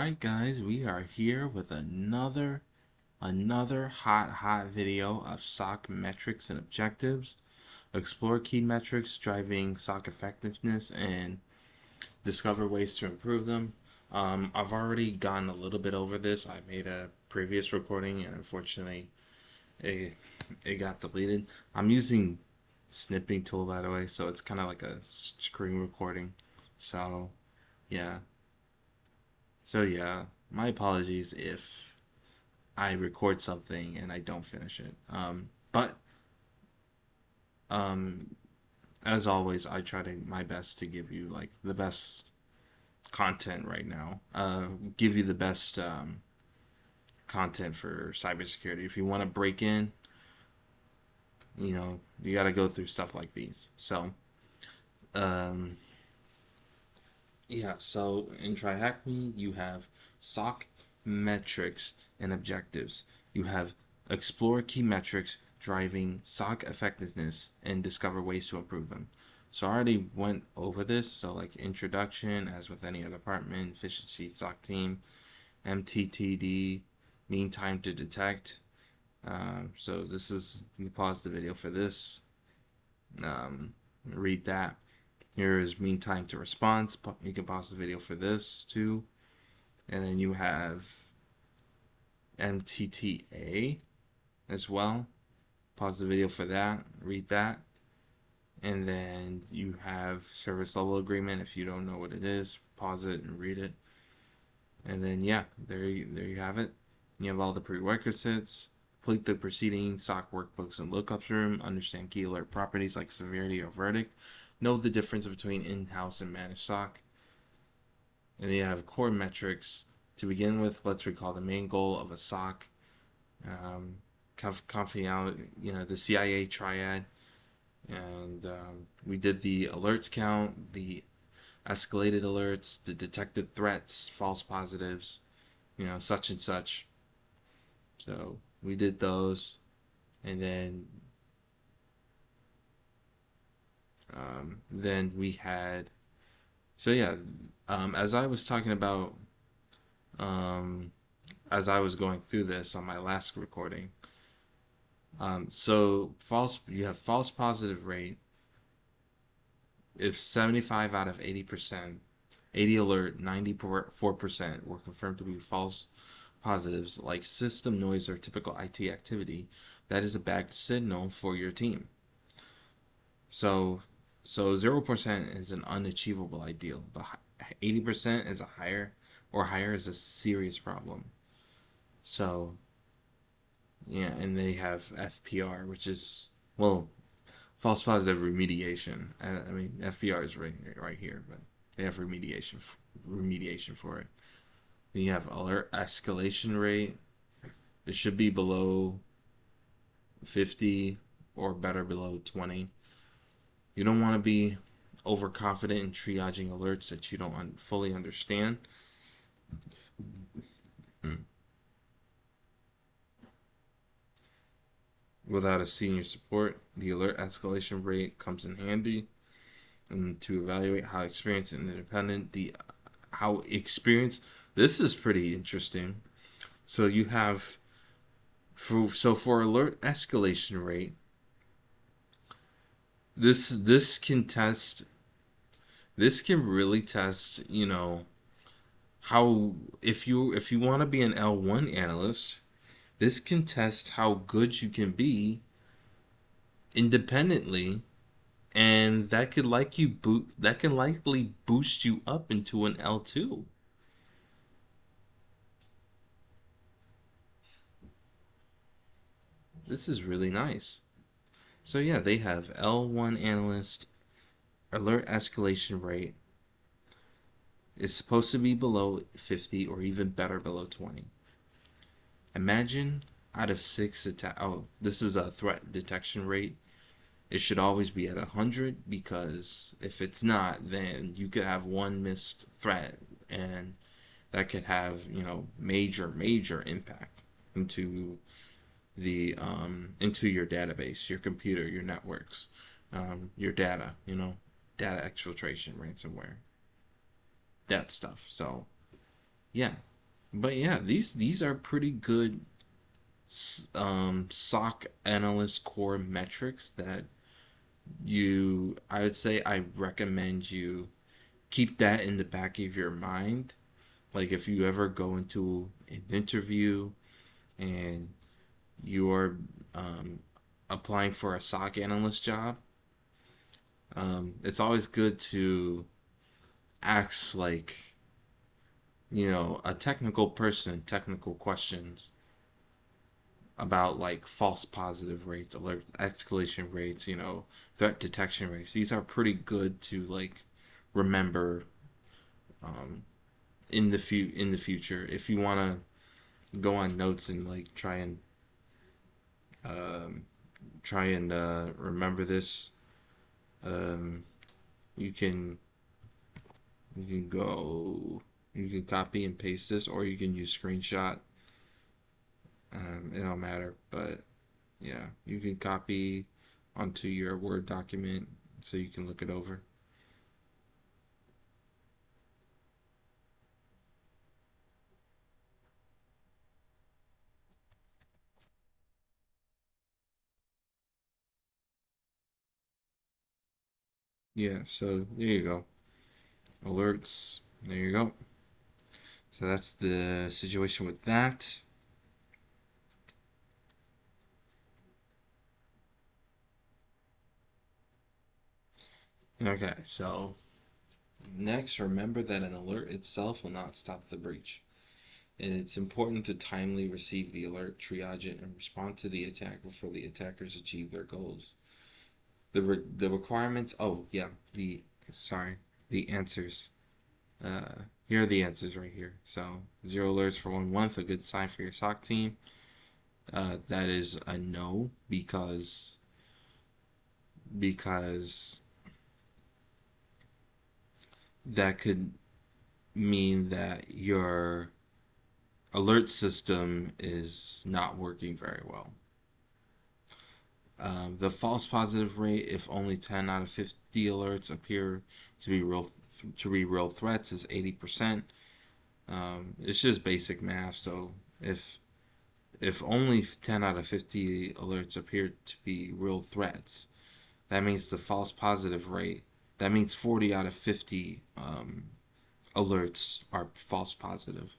Alright guys, we are here with another hot video of SOC metrics and objectives. Explore key metrics driving SOC effectiveness and discover ways to improve them. I've already gone a little bit over this. I made a previous recording and unfortunately it, it got deleted. I'm using snipping tool, by the way, so it's kind of like a screen recording. So yeah. My apologies if I record something and I don't finish it. But um, as always, I try to my best to give you like the best content right now. Give you the best content for cybersecurity. If you want to break in, you got to go through stuff like these. So, um, yeah. So in TryHackMe, you have SOC metrics and objectives. You have explore key metrics driving SOC effectiveness and discover ways to improve them. So I already went over this. So like introduction, as with any other department, efficiency, SOC team, MTTD, mean time to detect. So this is, you pause the video for this, read that. Here is mean time to response. You can pause the video for this too. And then you have MTTA as well. Pause the video for that, read that. And then you have service level agreement. If you don't know what it is, pause it and read it. And then yeah, there you have it. You have all the prerequisites. Complete the preceding SOC workbooks and lookups room. Understand key alert properties like severity or verdict. Know the difference between in-house and managed SOC. And then you have core metrics. To begin with, let's recall the main goal of a SOC. Confidentiality, the CIA triad. And we did the alerts count, the escalated alerts, the detected threats, false positives, such and such. So we did those, and then we had, as I was talking about, as I was going through this on my last recording, you have false positive rate. If 75 out of 80%, 80 alert, 94% were confirmed to be false positives, like system noise or typical IT activity, that is a bad signal for your team. So 0% is an unachievable ideal, but 80% is higher is a serious problem. So yeah, and they have FPR, which is, well, false positive remediation. I mean, FPR is right here, but they have remediation for it. Then you have alert escalation rate. It should be below 50 or better below 20. You don't want to be overconfident in triaging alerts that you don't fully understand. Without a senior support, the alert escalation rate comes in handy, and to evaluate how experienced and independent this is pretty interesting. So you have for alert escalation rate, this can really test, how, if you want to be an L1 analyst, this can test how good you can be independently, and that can likely boost you up into an L2. This is really nice. So yeah, they have L1 analyst alert escalation rate is supposed to be below 50 or even better below 20. Imagine out of 6 this is a threat detection rate. It should always be at 100, because if it's not, then you could have one missed threat, and that could have, major impact into into your database, your computer, your networks, your data, data exfiltration, ransomware, that stuff. So yeah, But yeah, these are pretty good SOC analyst core metrics that I would say I recommend you keep that in the back of your mind. Like if you ever go into an interview and you're um, applying for a SOC analyst job, it's always good to ask like a technical person technical questions about like false positive rates, alert escalation rates, threat detection rates. These are pretty good to like remember um, in the future if you want to go on notes and like um, try and remember this. Um, you can you can go you can copy and paste this, or you can use screenshot. It don't matter, but yeah, you can copy onto your Word document so you can look it over. Yeah, so there you go. Alerts. There you go. So that's the situation with that. Okay, so next, remember that an alert itself will not stop the breach. And it's important to timely receive the alert, triage it, and respond to the attack before the attackers achieve their goals. The requirements. Oh yeah, the answers. Here are the answers right here. So 0 alerts for 1 month, a good sign for your SOC team. That is a no because that could mean that your alert system is not working very well. The false positive rate, if only 10 out of 50 alerts appear to be real threats, is 80%. It's just basic math. So if only 10 out of 50 alerts appear to be real threats, that means the false positive rate. That means 40 out of 50 alerts are false positive.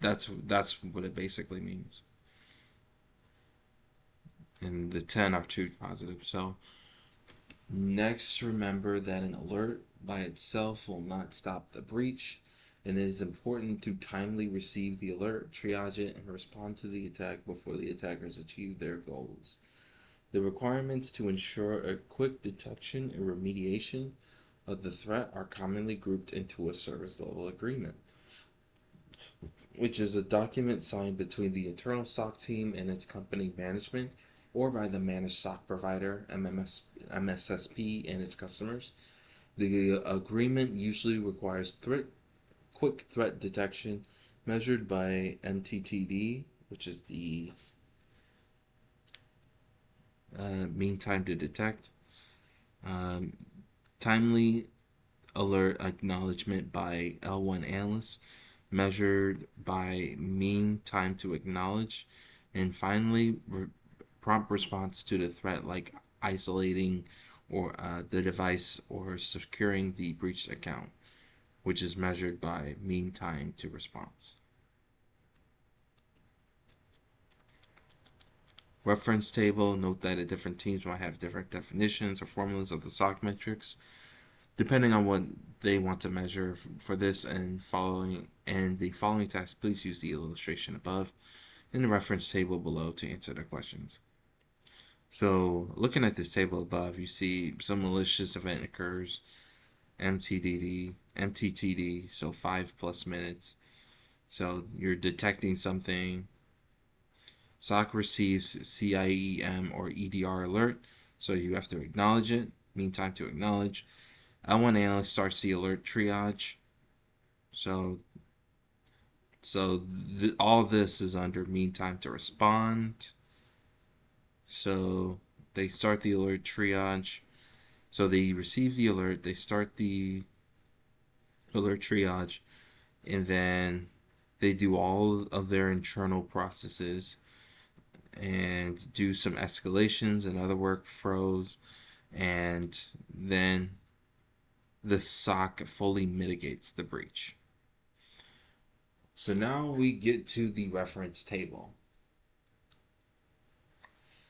That's what it basically means, and the 10 are true positive. So next, remember that an alert by itself will not stop the breach, and it is important to timely receive the alert, triage it, and respond to the attack before the attackers achieve their goals. The requirements to ensure a quick detection and remediation of the threat are commonly grouped into a service level agreement, which is a document signed between the internal SOC team and its company management, or by the managed SOC provider MSSP and its customers. The agreement usually requires quick threat detection measured by MTTD, which is the mean time to detect, um, timely alert acknowledgement by L1 analysts, measured by mean time to acknowledge, and finally, prompt response to the threat, like isolating or the device or securing the breached account, which is measured by mean time to response. Reference table, note that the different teams might have different definitions or formulas of the SOC metrics, depending on what they want to measure for this and the following text. Please use the illustration above in the reference table below to answer the questions. So looking at this table above, you see some malicious event occurs, MTTD, so 5+ minutes. So you're detecting something. SOC receives CIEM or EDR alert, so you have to acknowledge it. Mean time to acknowledge. L1 analyst starts the alert triage. So all this is under mean time to respond. So they start the alert triage. So they receive the alert, they start the alert triage, and then They do all of their internal processes and do some escalations and other workflows, and then the SOC fully mitigates the breach. So now we get to the reference table.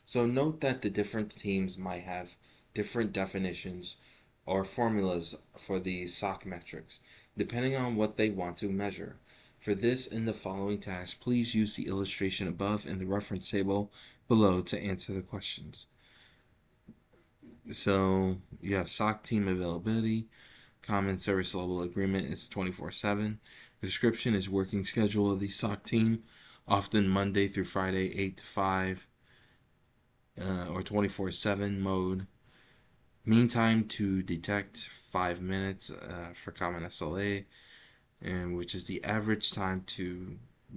So note that the different teams might have different definitions or formulas for the SOC metrics, depending on what they want to measure. For this and the following tasks, please use the illustration above and the reference table below to answer the questions. So you have SOC team availability. Common service level agreement is 24/7. Description is working schedule of the SOC team, often Monday through Friday, 8 to 5, or 24/7 mode. Mean time to detect 5 minutes for common SLA, and which is the average time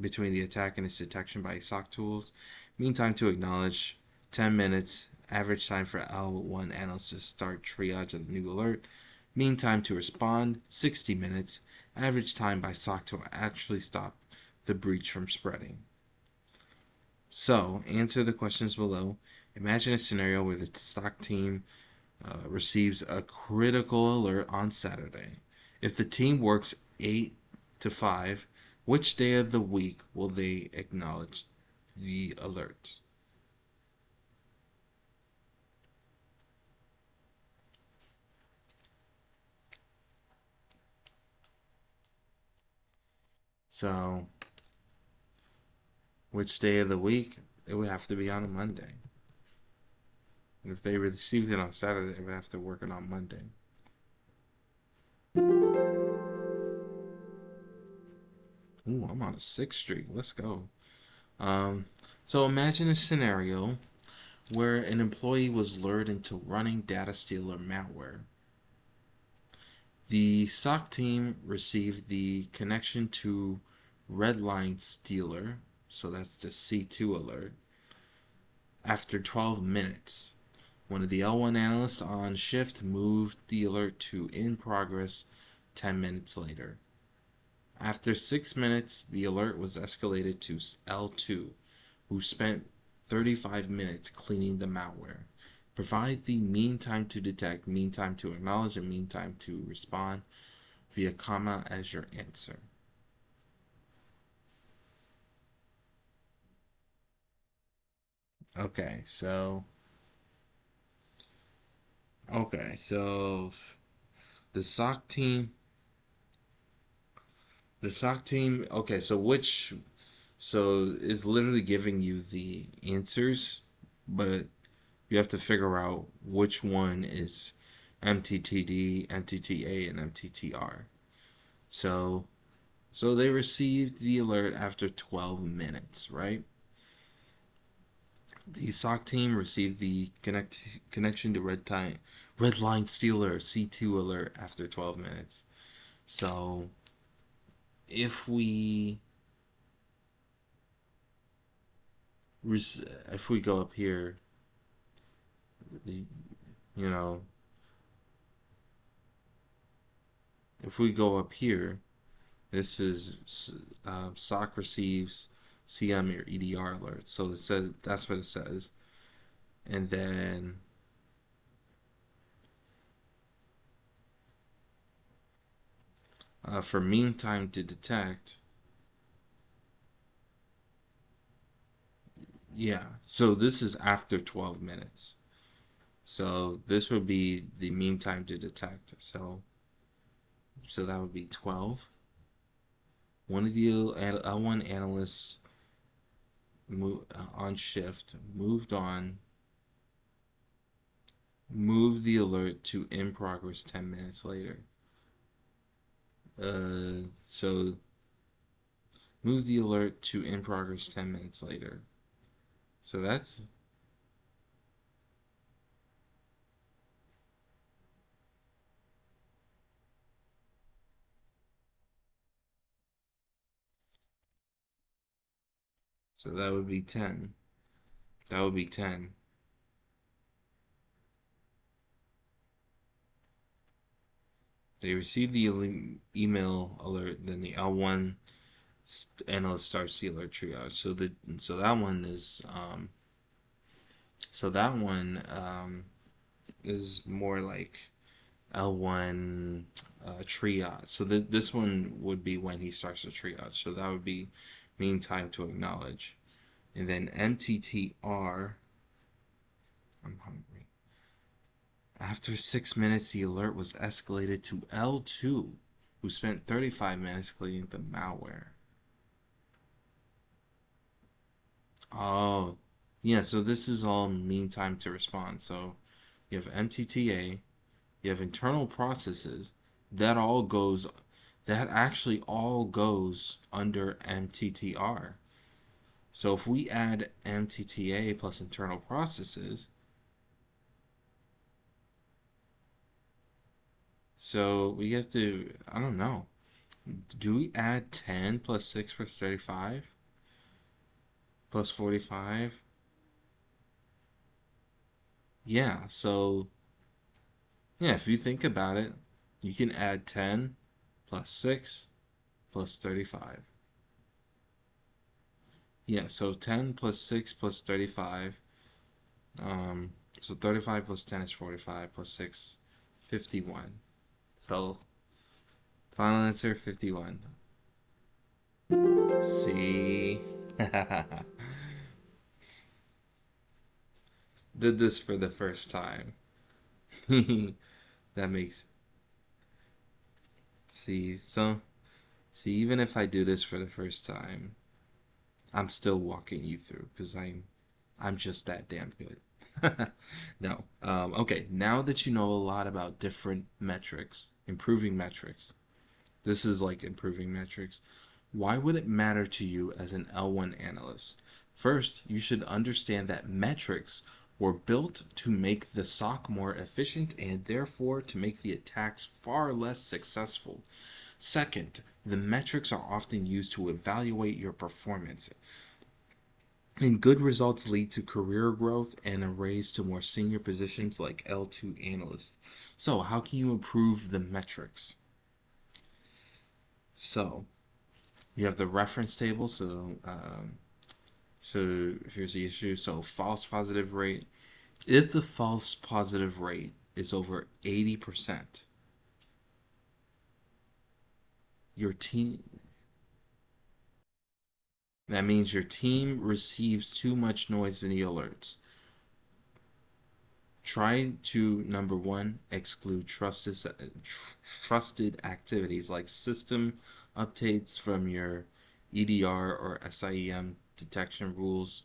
between the attack and its detection by SOC tools. Mean time to acknowledge 10 minutes. Average time for L1 analysts to start triage of the new alert. Mean time to respond 60 minutes. Average time by SOC to actually stop the breach from spreading. So, answer the questions below. Imagine a scenario where the SOC team receives a critical alert on Saturday. If the team works 8 to 5, which day of the week will they acknowledge the alert? So, which day of the week? It would have to be on a Monday. And if they received it on Saturday, they would have to work it on Monday. Ooh, I'm on a 6th streak. Let's go. Um, so imagine a scenario where an employee was lured into running data stealer malware. The SOC team received the connection to Redline Stealer, so that's the C2 alert, after 12 minutes. One of the L1 analysts on shift moved the alert to in progress 10 minutes later. After 6 minutes, the alert was escalated to L2, who spent 35 minutes cleaning the malware. Provide the mean time to detect, mean time to acknowledge, and mean time to respond via comma as your answer. Okay, so okay, so the SOC team, the SOC team. Okay, so it's literally giving you the answers, but you have to figure out which one is MTTD, MTTA, and MTTR. So so they received the alert after 12 minutes, right? The SOC team received the connection to Redline Stealer C2 alert after 12 minutes. So if we if we go up here, you know, if we go up here, this is SOC receives CM or EDR alert. So it says that's what it says, and then for mean time to detect, yeah. So this is after 12 minutes. So this would be the mean time to detect. So that would be 12. One of the L1 analysts on shift moved the alert to in progress 10 minutes later. So move the alert to in progress 10 minutes later. So that would be 10. That would be 10. They received the email alert, then the L1 analyst starts the alert triage. So that one is so that one is more like L1 triage. So this one would be when he starts the triage. So that would be mean time to acknowledge. And then MTTR, I'm hungry. After 6 minutes, the alert was escalated to L2, who spent 35 minutes cleaning the malware. Oh, yeah, so this is all mean time to respond. So you have MTTA, you have internal processes, that all goes, that actually all goes under MTTR. So if we add MTTA plus internal processes, so we have to, I don't know, do we add 10 plus 6 plus 35 plus 45? Yeah, so yeah, if you think about it, you can add 10 plus 6 plus 35. Yeah, so 10 plus 6 plus 35. So 35 plus 10 is 45 plus 6, 51. So final answer 51. See? Did this for the first time. That makes see so see even if I do this for the first time, I'm still walking you through because I'm just that damn good. No. Okay, now that you know a lot about different metrics, improving metrics, this is like improving metrics. Why would it matter to you as an L1 analyst? First, you should understand that metrics were built to make the SOC more efficient and therefore to make the attacks far less successful. Second, the metrics are often used to evaluate your performance. And good results lead to career growth and a raise to more senior positions like L2 analyst. So, how can you improve the metrics? So, you have the reference table. So here's the issue. So, false positive rate. If the false positive rate is over 80%, your team that means your team receives too much noise in the alerts. Try to number one exclude trusted activities like system updates from your EDR or SIEM detection rules.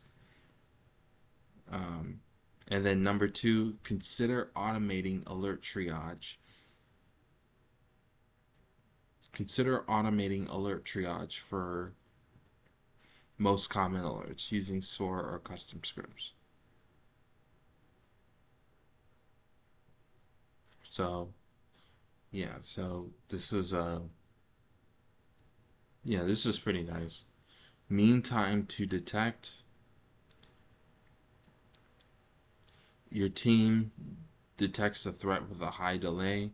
And then number two, consider automating alert triage. Consider automating alert triage for most common alerts using SOAR or custom scripts. So yeah, so this is yeah, this is pretty nice. Mean time to detect. Your team detects a threat with a high delay.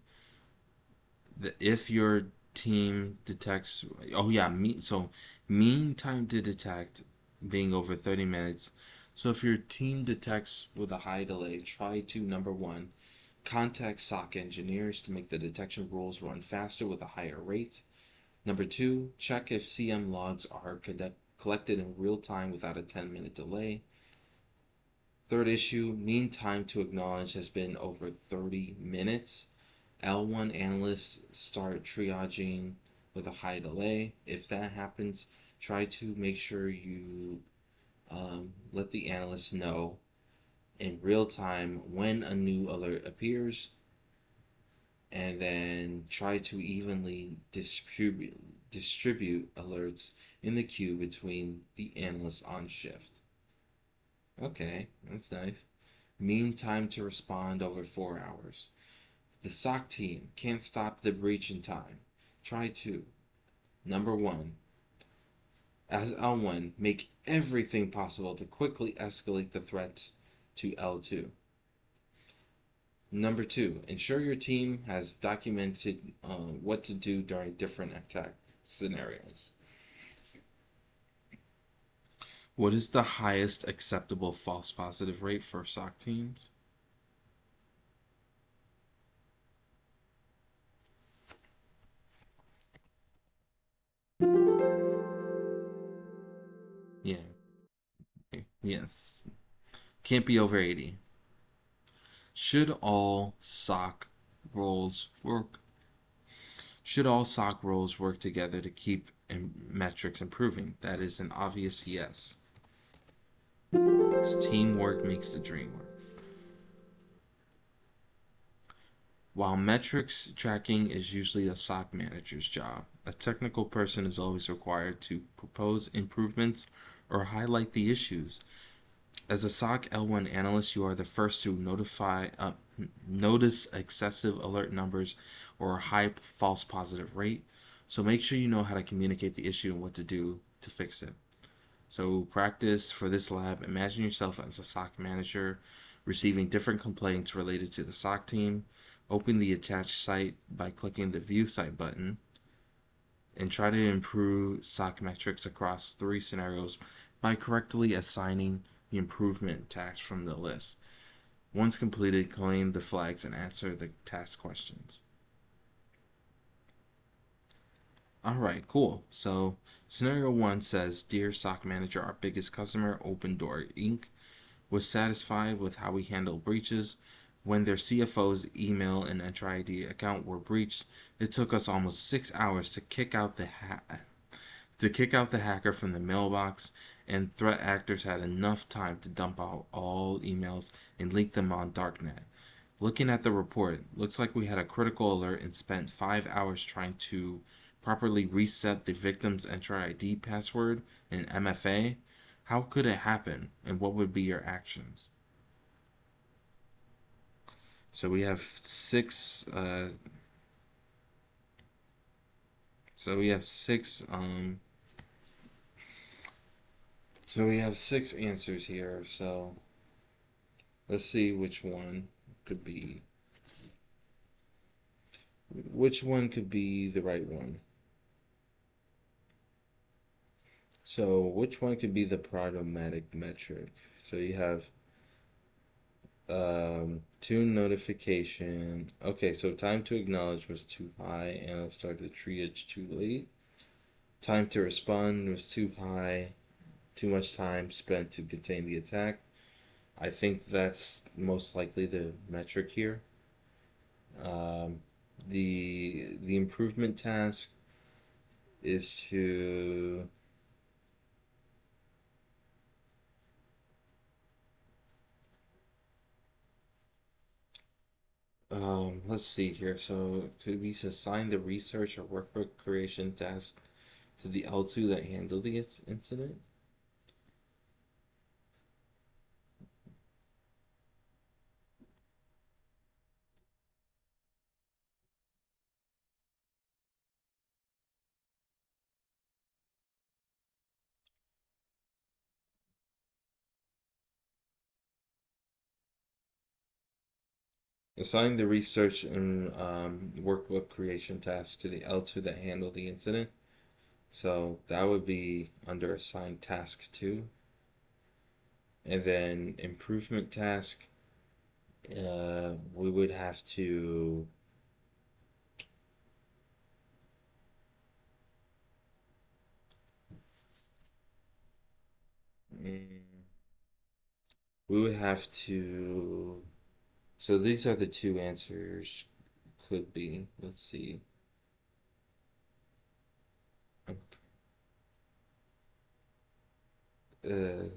If your team detects, oh yeah, so mean time to detect being over 30 minutes. So if your team detects with a high delay, try to number one, contact SOC engineers to make the detection rules run faster with a higher rate. Number two, check if CM logs are collected in real time without a 10-minute delay. Third issue, mean time to acknowledge has been over 30 minutes. L1 analysts start triaging with a high delay. If that happens, try to make sure you let the analyst know in real time when a new alert appears, and then try to evenly distribute alerts in the queue between the analysts on shift. Okay, that's nice. Mean time to respond over 4 hours. The SOC team can't stop the breach in time. Try to. Number one, as L1, make everything possible to quickly escalate the threats to L2. Number two, ensure your team has documented what to do during different attack scenarios. What is the highest acceptable false positive rate for SOC teams? Yeah. Yes. Can't be over 80. Should all SOC roles work? Should all SOC roles work together to keep metrics improving? That is an obvious yes. It's teamwork makes the dream work. While metrics tracking is usually a SOC manager's job, a technical person is always required to propose improvements or highlight the issues. As a SOC L1 analyst, you are the first to notice excessive alert numbers or a high false positive rate. So make sure you know how to communicate the issue and what to do to fix it. So practice for this lab. Imagine yourself as a SOC manager receiving different complaints related to the SOC team. Open the attached site by clicking the View Site button and try to improve SOC metrics across 3 scenarios by correctly assigning the improvement task from the list. Once completed, claim the flags and answer the task questions. Alright, cool. So, scenario 1 says, Dear SOC Manager, our biggest customer, Open Door Inc., was satisfied with how we handle breaches. When their CFO's email and Enter ID account were breached, it took us almost 6 hours to kick out the hacker from the mailbox, and threat actors had enough time to dump out all emails and leak them on darknet. Looking at the report, looks like we had a critical alert and spent 5 hours trying to properly reset the victim's Enter ID password and MFA. How could it happen, and what would be your actions? So we have six. So we have six. So we have six answers here. So let's see could be. Which one could be the right one? So which one could be the problematic metric? So you have tune notification. Okay, so time to acknowledge was too high, and I started the triage too late. Time to respond was too high, too much time spent to contain the attack. I think that's most likely the metric here. Um, the improvement task is to let's see here. So could we assign the research or workbook creation task to the L2 that handled the incident? Assign the research and workbook creation task to the L2 that handled the incident. So that would be under assigned task 2. And then improvement task, we would have to mm, we would have to so these are the two answers could be. Let's see. Uh,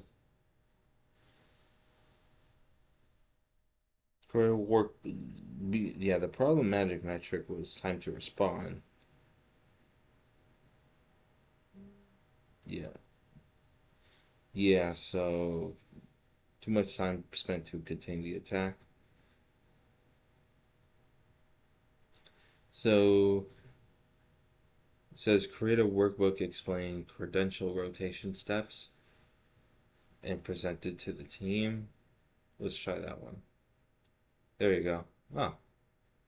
for work, yeah, the problematic metric was time to respond. Yeah, yeah. So too much time spent to contain the attack. So it says create a workbook explaining credential rotation steps and present it to the team. Let's try that one. There you go. Ah,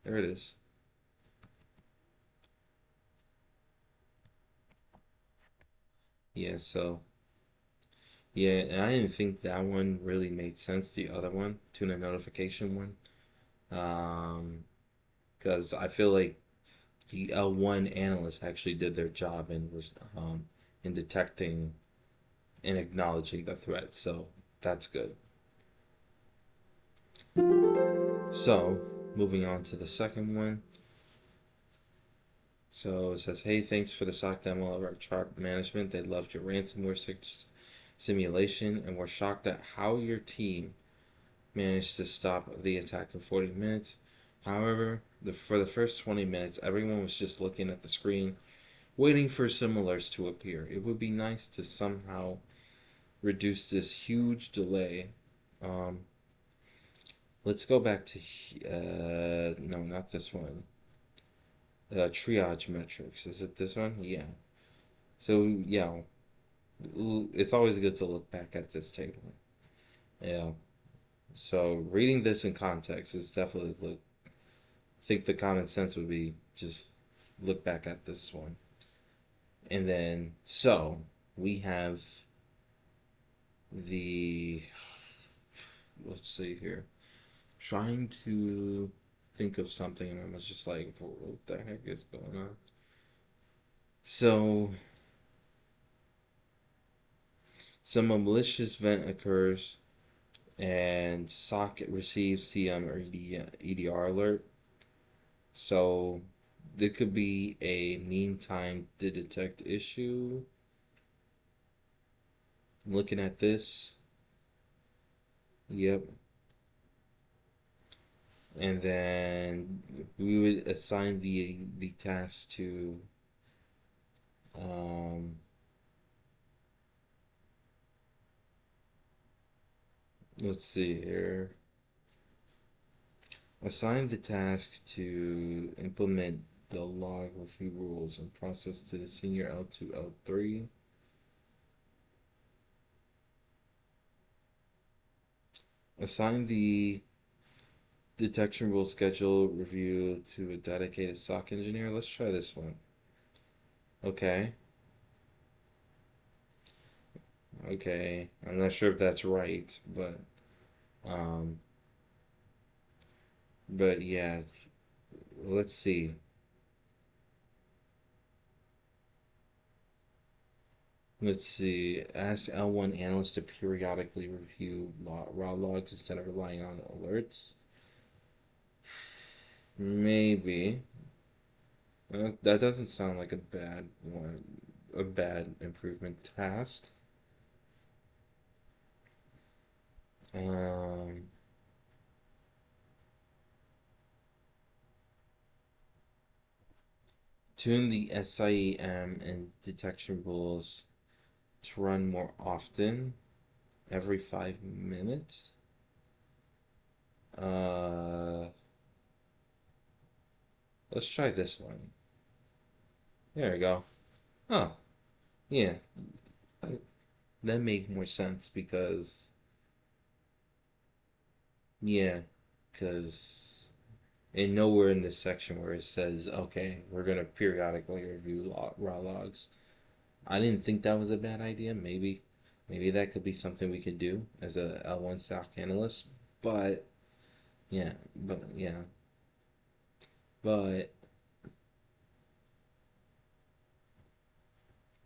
there it is. Yeah, so Yeah, and I didn't think that one really made sense, the other one, tuna notification one. Um, because I feel like the L1 analyst actually did their job and was in detecting and acknowledging the threat. So that's good. So moving on to the second one. So it says, "Hey, thanks for the SOC demo of our truck management. They loved your simulation and were shocked at how your team managed to stop the attack in 40 minutes. However, for the first 20 minutes, everyone was just looking at the screen, waiting for similars to appear. It would be nice to somehow reduce this huge delay. Um, let's go back to, no, not this one. Triage metrics. Is it this one? Yeah. So, yeah, it's always good to look back at this table. Yeah. So, reading this in context is definitely look. I think the common sense would be just look back at this one. And then, so we have the, let's see here, trying to think of something, and I was just like, what the heck is going on? So, some malicious event occurs, and socket receives CM or EDR alert. So, there could be a mean time to detect issue. Looking at this, yep. And then we would assign the task to um, let's see here. Assign the task to implement the log review rules and process to the senior L2, L3. Assign the detection rule schedule review to a dedicated SOC engineer. Let's try this one. Okay. Okay. I'm not sure if that's right, um but yeah, let's see. Let's see. Ask L1 analysts to periodically review raw logs instead of relying on alerts. Maybe. That doesn't sound like a bad one, a bad improvement task. Um, Tune the SIEM and detection rules to run more often, every 5 minutes. Uh, let's try this one. There we go. Oh, yeah, that made more sense because yeah, because and nowhere in this section where it says, okay, we're gonna periodically review raw logs. I didn't think that was a bad idea. Maybe that could be something we could do as a L1 stock analyst. But but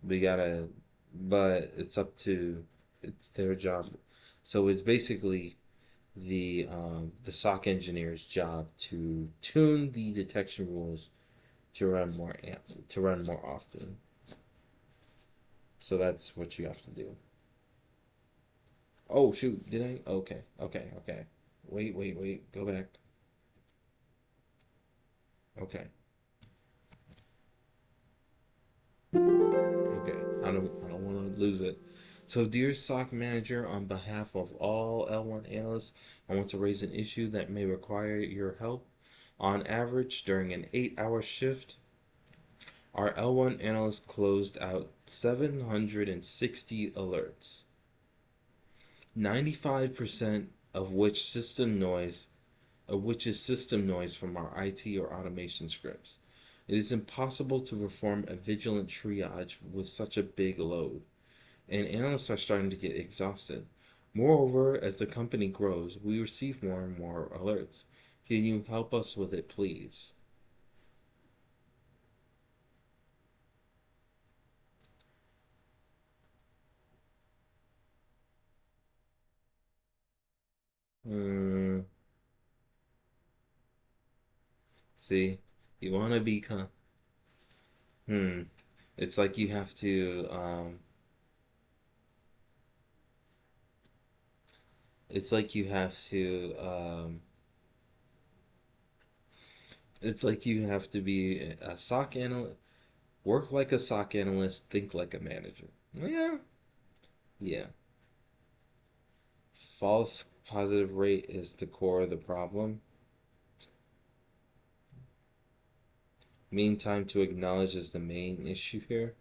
we gotta, but it's their job. So it's basically the SOC engineer's job to tune the detection rules to run to run more often. So that's what you have to do. Oh shoot, did I? Okay. Wait. Go back. Okay. Okay. I don't want to lose it. So, dear SOC manager, on behalf of all L1 analysts, I want to raise an issue that may require your help. On average, during an 8-hour shift, our L1 analyst closed out 760 alerts, 95% of which is system noise from our IT or automation scripts. It is impossible to perform a vigilant triage with such a big load. and analysts are starting to get exhausted. Moreover, as the company grows, we receive more and more alerts. Can you help us with it, please? Hmm. See, you want to be hmm. It's like you have to. It's like you have to. It's like you have to be a SOC analyst, work like a SOC analyst, think like a manager. Yeah, yeah. False positive rate is the core of the problem. Mean time to acknowledge is the main issue here.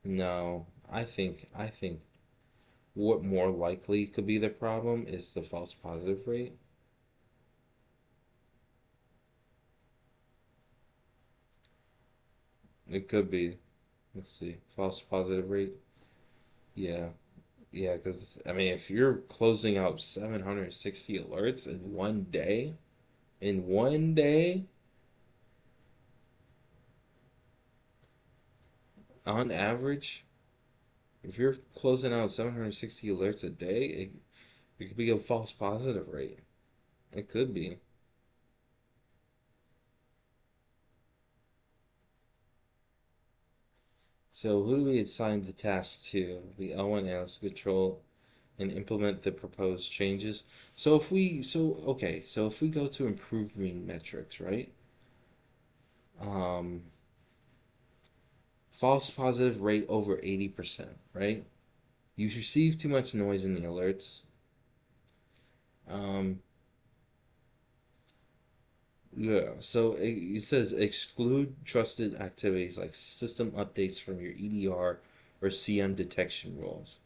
No, I think what more likely could be the problem is the false positive rate. It could be. Let's see. False positive rate. Yeah. Yeah, because I mean, if you're closing out 760 alerts in one day, on average, if you're closing out 760 alerts a day, it could be a false positive rate. It could be. So who do we assign the task to? The L1 analyst control and implement the proposed changes. So if we go to improving metrics, right? Um, false positive rate over 80%, right? You receive too much noise in the alerts. Um, yeah, so it says exclude trusted activities like system updates from your EDR or CM detection rules.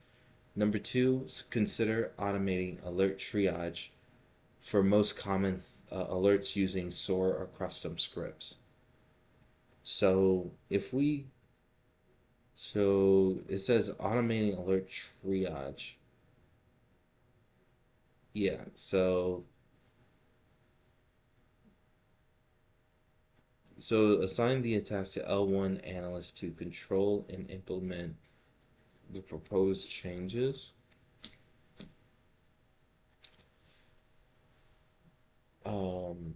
Number two, consider automating alert triage for most common alerts using SOAR or custom scripts. So if we, so it says automating alert triage. Yeah, so assign the task to L1 analyst to control and implement the proposed changes. Um,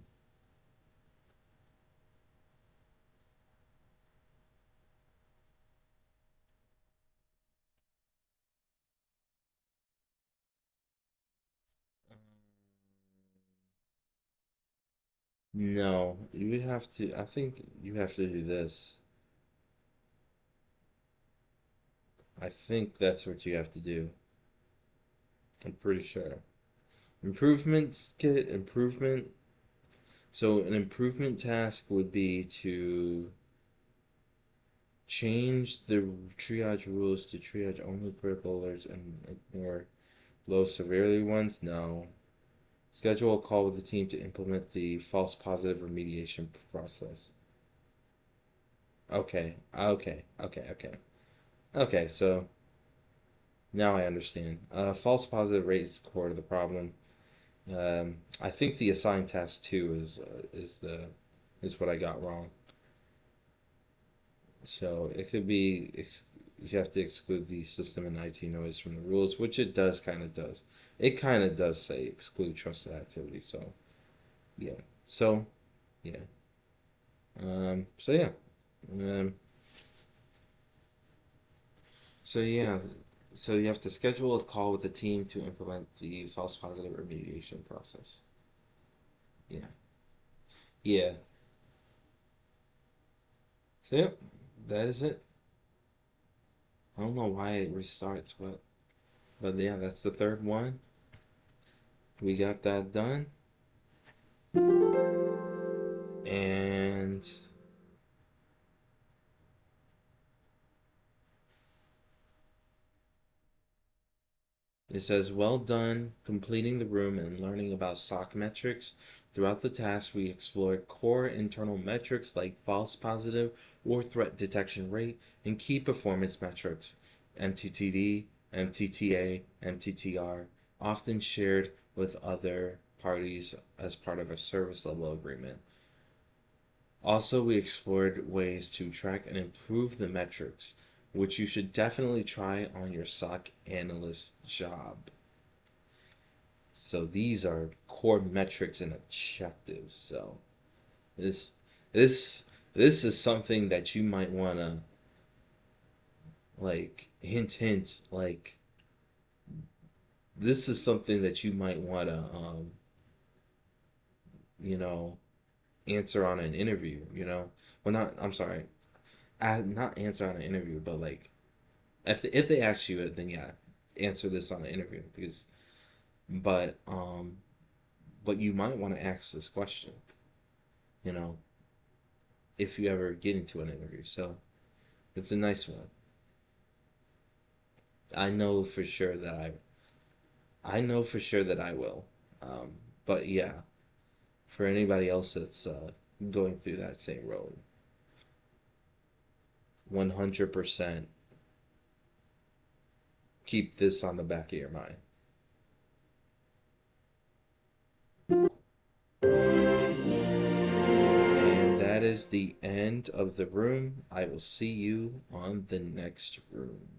no, you have to. I think you have to do this. I think that's what you have to do. I'm pretty sure. Improvements kit improvement. So an improvement task would be to change the triage rules to triage only critical alerts and ignore low severity ones. No. Schedule a call with the team to implement the false positive remediation process. Okay. Okay, so now I understand. False positive rate is the core of the problem. I think the assigned task two is what I got wrong. So it could be you have to exclude the system and IT noise from the rules, which it does kind of does. It kind of does say exclude trusted activity. So yeah. So yeah. So yeah. Um, so yeah. So you have to schedule a call with the team to implement the false positive remediation process. Yeah. Yeah. So yep. That is it. I don't know why it restarts, but yeah, that's the third one. We got that done. And it says, well done completing the room and learning about SOC metrics. Throughout the task, we explored core internal metrics like false positive or threat detection rate and key performance metrics. MTTD, MTTA, MTTR, often shared with other parties as part of a service level agreement. Also, we explored ways to track and improve the metrics, which you should definitely try on your SOC analyst job. So these are core metrics and objectives. So this this this is something that you might want to, like, hint, like, this is something that you might want to you know answer on an interview, well, not, I'm sorry, not answer on an interview, but like, if they ask you it, then yeah, answer this on an interview. Because but but you might want to ask this question, you know if you ever get into an interview. So it's a nice one. I know for sure that I know for sure that I will. But yeah, for anybody else that's going through that same road, 100% keep this on the back of your mind. And that is the end of the room. I will see you on the next room.